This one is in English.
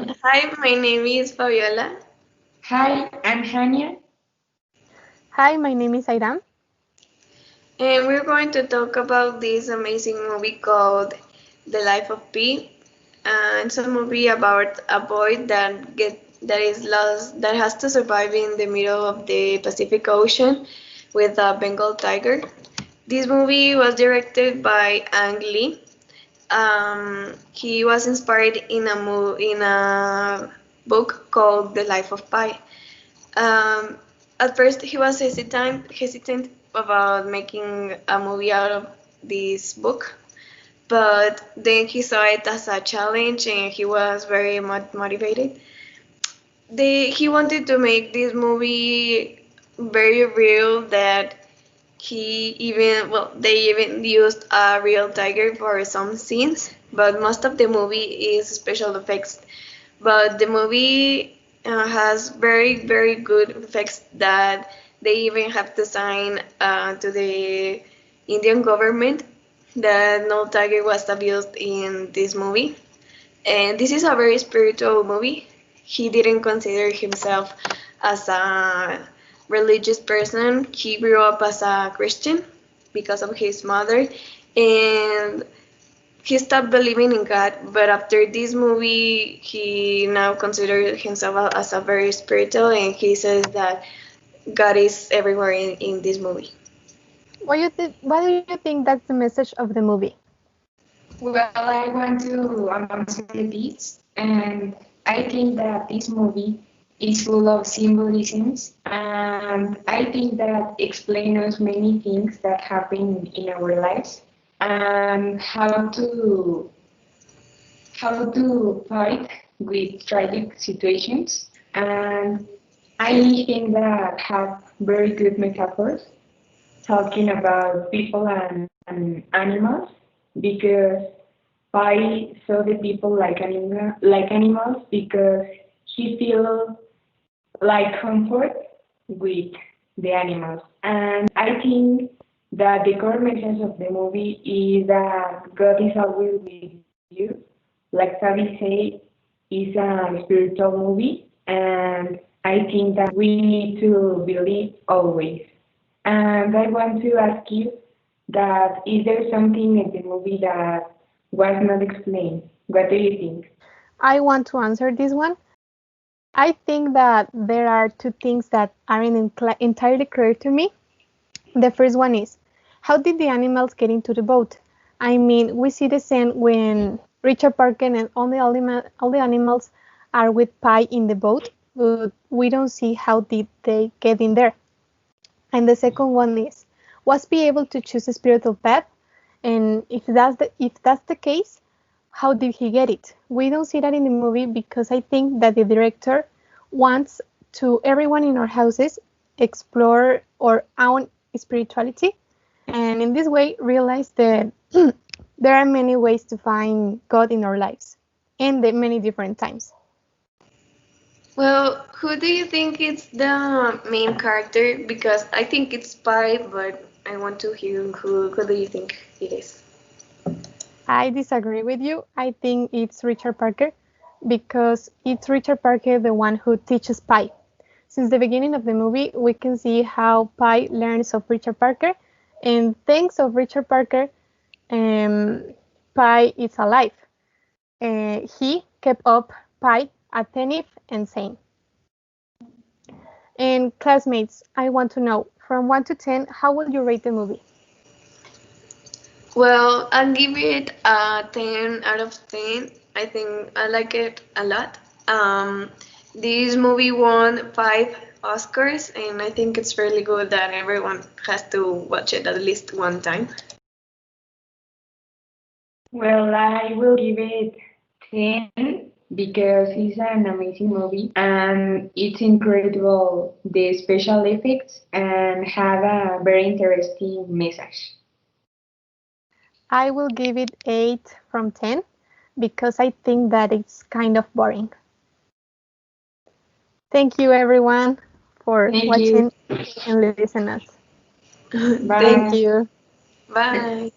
Hi, my name is Fabiola, Hi, I'm Hannia. Hi, my name is Airam. and we're going to talk about this amazing movie called The Life of Pi. It's a movie about a boy that is lost that has to survive in the middle of the Pacific Ocean with a Bengal tiger. This movie was directed by Ang Lee. He was inspired in a book called The Life of Pi. Um, at first, he was hesitant about making a movie out of this book, but then he saw it as a challenge and he was very motivated. He wanted to make this movie very real that they even used a real tiger for some scenes, but most of the movie is special effects. But the movie has very good effects that they even have to sign to the Indian government that no tiger was abused in this movie. And this is a very spiritual movie. He didn't consider himself as a religious person. He grew up as a Christian because of his mother, and he stopped believing in God. But after this movie, he now considers himself as a very spiritual, and he says that God is everywhere in this movie. Why do you think that's the message of the movie? Well, I want to answer this, and I think that this movie is full of symbolisms, and I think that explains us many things that happen in our lives and how to fight with tragic situations. And I think that have very good metaphors talking about people and animals because Pai saw the people like animals because he feels like comfort with the animals. And I think that the core message of the movie is that God is always with you. Like Fabi said, it's a spiritual movie, and I think that we need to believe always. And I want to ask you that is there something in the movie that was not explained? What do you think? I want to answer this one. I think that there are two things that aren't entirely clear to me. The first one is, how did the animals get into the boat? I mean, we see the scene when Richard Parker and all the animals are with Pi in the boat, but we don't see how did they get in there. And the second one is, was Pi able to choose a spiritual path? And if that's the case, how did he get it? We don't see that in the movie because I think that the director wants to everyone in our houses explore our own spirituality and in this way realize that there are many ways to find God in our lives and the many different times. Well, who do you think is the main character? Because I think it's Spy, but I want to hear who do you think it is? I disagree with you. I think it's Richard Parker because it's Richard Parker the one who teaches Pi. Since the beginning of the movie, we can see how Pi learns of Richard Parker, and thanks of Richard Parker, um, Pi is alive. He kept up Pi attentive and sane. And classmates, I want to know, from 1 to 10, how will you rate the movie? Well, I'll give it a 10 out of 10. I think I like it a lot. This movie won 5 Oscars, and I think it's really good that everyone has to watch it at least one time. Well, I will give it 10 because it's an amazing movie and it's incredible the special effects and have a very interesting message. I will give it 8 from 10 because I think that it's kind of boring. Thank you everyone for Thank you. watching and listening us. Thank Bye. you. Bye.